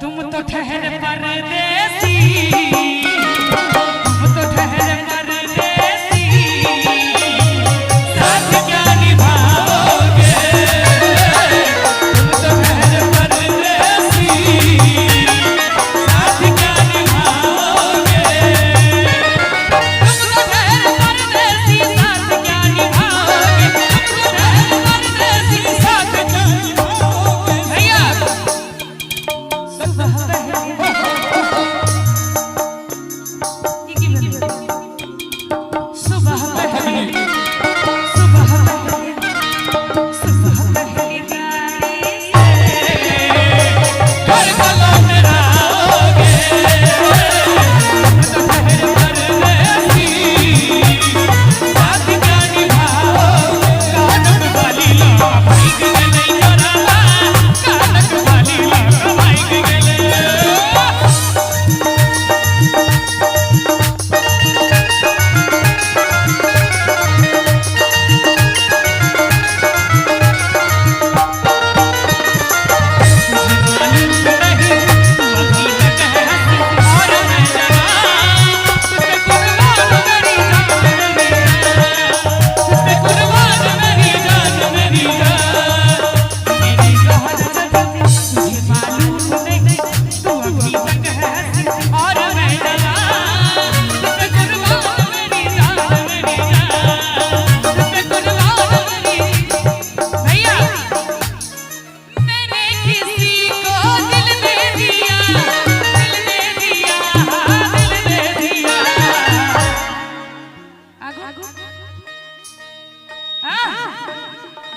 तुम तो ठहर परदेसी, तुम तो ठहर परदेसी, साथ क्या निभाओगे, तुम तो ठहर परदेसी, साथ क्या निभाओगे, तुम तो ठहर परदेसी, साथ क्या निभाओगे, तुम तो ठहर परदेसी, साथ क्या निभाओगे। भैया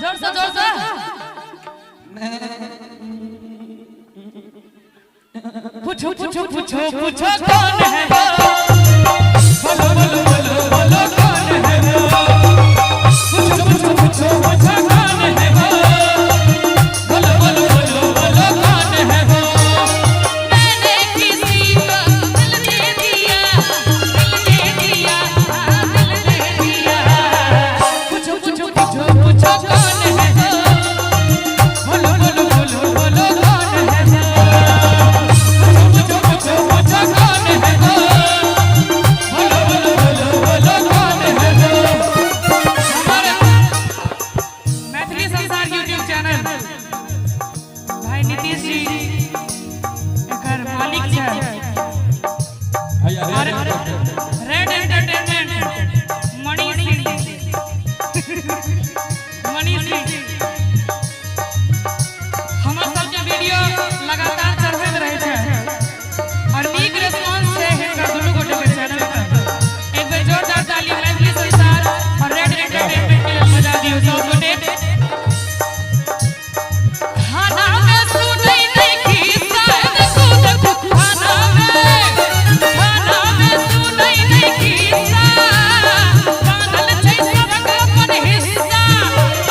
जोर से पूछो पूछो पूछो पूछो कौन है वो, बोलो बोलो बोलो बोलो कौन है वो, पूछो पूछो पूछो पूछो कौन है वो, बोलो बोलो बोलो बोलो कौन है वो। मैंने किसी को दिल दे दिया, दिल दे दिया, दिल दे दिया, पूछो पूछो पूछो पूछो कौन है वो, बोलो बोलो बोलो बोलो कौन है वो। रेड एंटरटेनमेंट मणि सिंह हमर सबके वीडियो लगातार चढ़बैत रहै छै और नीक रिस्पांस छै हिनकर दुनू गोटे के चैनल पर। एक बेर जोरदार ताली मैथिली संसार और रेड एंटरटेनमेंट के लिए बजा दियौ सब गोटे। खाना में सुनै नहीं की शायद खुद खाना में सुनै नहीं की बांधल छै सबक अपन हिस्सा,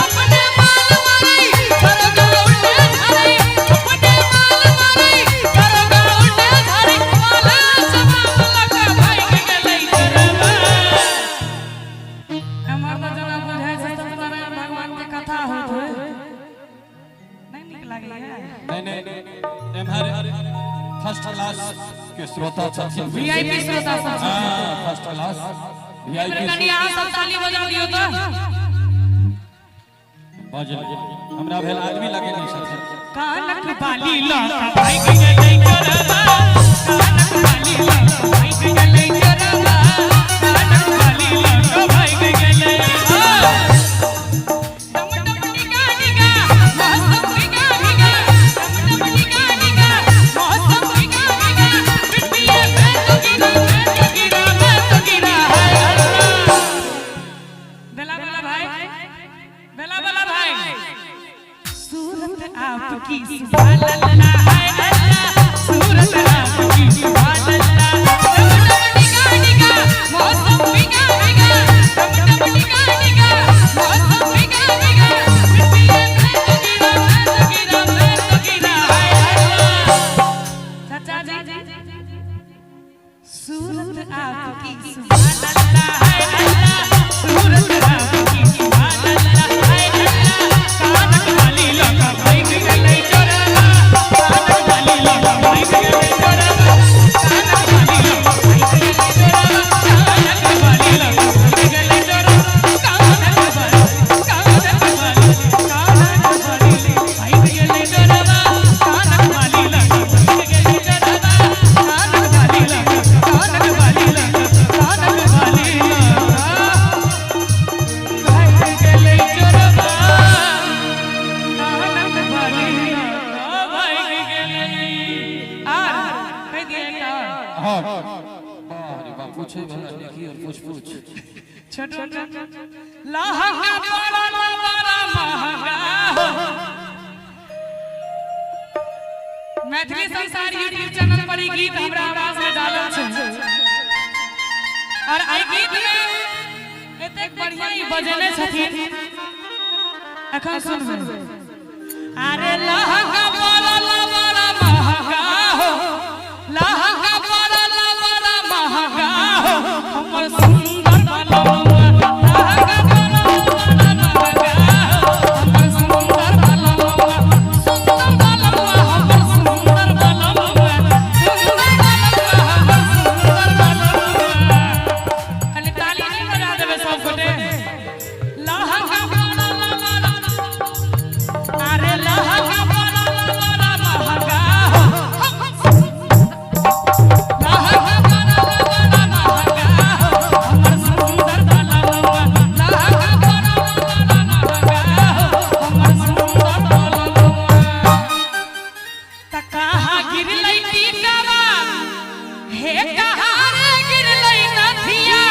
अपने माल मारै करो गौटे धरै, अपने माल मारै करो गौटे धरै, माला जवाब लगा भाग गेलै करबा। हमर त जना बुझाय छै सत्यनारायण भगवान के कथा होत होय, नहीं नीक लागै है। नहीं एम्हर फर्स्ट क्लास के श्रोता छथिन, वीआईपी श्रोता सब हां फर्स्ट क्लास वीआईपी। कनी अहाँ सब ताली बजाओ दियौ त बजे हमरा भेल आदमी लगे नहीं छथिन। कानक बाली लका भाई गेलै करबा, कानक बाली लका भाई गेलै करबा, कानक बाली लका भाई गेलै डम डम निगा निगा मौसम निगा निगा, डम डम निगा निगा मौसम निगा निगा, पिटिए मैं तो गिरा है अल्लाह। बेला बेला भाई, बेला बेला भाई, सूरत आपकी सुभान अल्लाह है। दिए एक और हाँ अरे बाप पूछे भला लिखी और पूछ छोटू लहंगा बड़ा महंगा मैथिली संसार यूट्यूब चैनल पर ई गीत हमरा आवाज में डालल छै और आई गीत में एते बढ़िया ई बजेने छथिन अखन सुनबे अरे लहंगा बड़ा महंगा हो लहंगा बड़ा महंगा हो हमर सुंदर बलवा लहंगा बड़ा महंगा हो हमर सुंदर बलवा हमर सुंदर बलवा खाली ताली नहीं बजा देबे सब गोटे लहंगा बड़ा अरे लहंगा बड़ा महंगा हो लहंगा बड़ा महंगा हो हमर सुंदर बलवा लहंगा बड़ा महंगा हो हमर सुंदर बलवा त कहाँ गिरलै टीकावा हे कहाँ रे गिरलै नथिया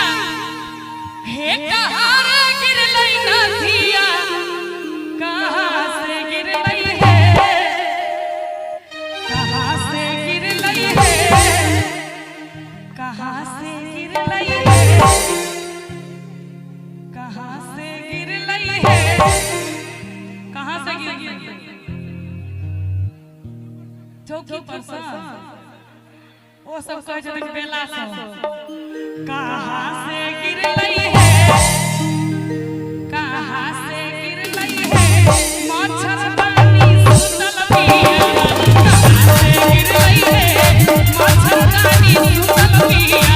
हे कहाँ रे गिरलै नथिया कहाँ से गिरलै हे कहाँ से गिरलै हे कहाँ से गिरलै हे कहाँ से गिरलै हे कहाँ से गिरलै चौकी पर से ओ सब कहै छथिन बेला से कहाँ से गिरलै हे कहाँ से गिरलै हे मच्छरदानी सुतल पिया कहाँ से गिरलै हे मच्छरदानी सुतल पिया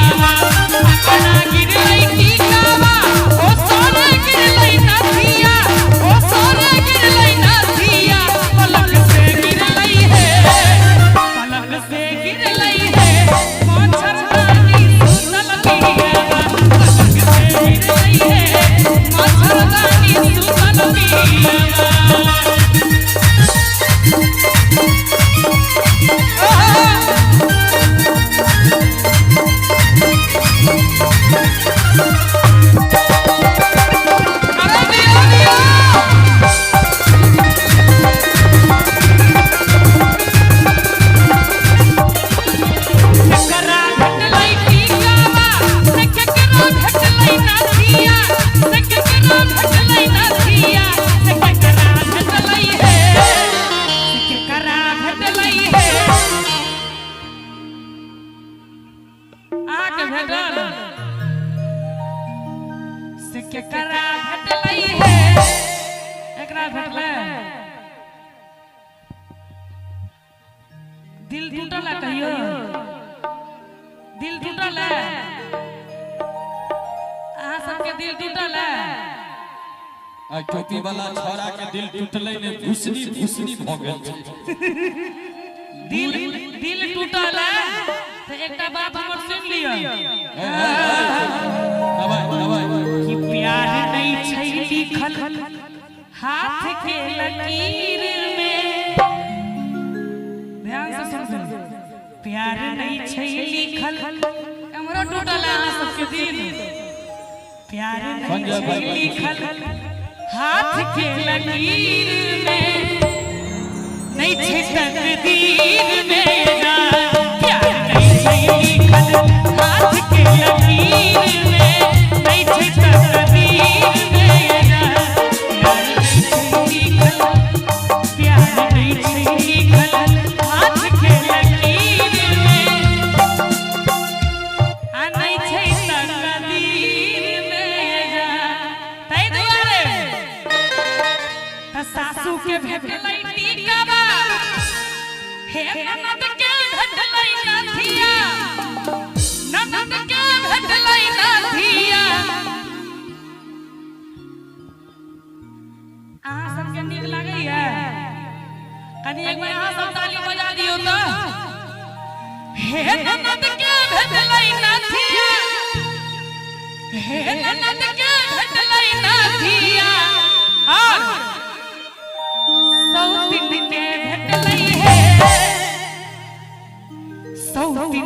अपना गिरलै टीकावा ओ सोने गिरलै नथिया ओ सोने गिरलै नथिया पलक से गिरलै हे पलक से गिरलै हे मच्छरदानी सुतल पिया पलक से गिरलै हे मच्छरदानी सुतल पिया अरे दिया दिया केकरा भेटलै टीकावा से केकरा भेटलै नथिया से केकरा भेटलै नथिया से केकरा भेटलै हे से केकरा भेटलै हे आके भेटल से केकरा भेटलै हे एकरा भेटलै दिल टूटल है कहियो दिल टूटल है अहाँ सबके दिल टूटल है आ टोपी वाला छोरा के दिल टूटले ने भुसनी भ गेल दिल दिल टूटल है तो एकटा बात हमर सुन लियो दवाई कि प्यार नहीं छै लिखल हाथ के लकीर में ध्यान से सुन प्यार नहीं छै लिखल हमरो टूटल है अहाँ सबके दिल प्यार नहीं छै लिखल हाथ के लकीर में नहीं छै तकदीर में ना प्यार नहीं छै लिखल हाथ के लकीर में नहीं छै तकदीर में ना प्यार नहीं छै लिखल हाथ के लकीर में आ नहीं छै तकदीर में ना तै दुआरे त सासू के भेटलै टीकावा हे ननद के भेटलै नथिया ननद के भेटलै नथिया अहाँ सबके नीक लागैया कनी एक बार अहाँ सब ताली बजा दियौ तो हे ननद के भेटलै नथिया हे ननद के भेटलै नथिया और सौतिन के भेटलै हे सौतिन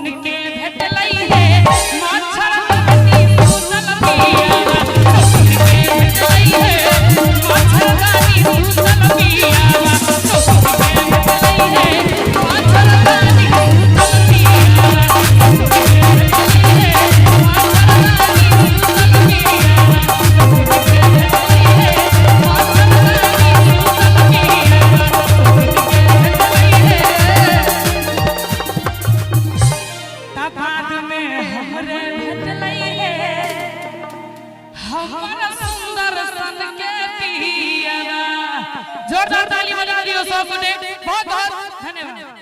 दर्शन के पिया जोरदार ताली बजा दियो सब ने बहुत बहुत धन्यवाद।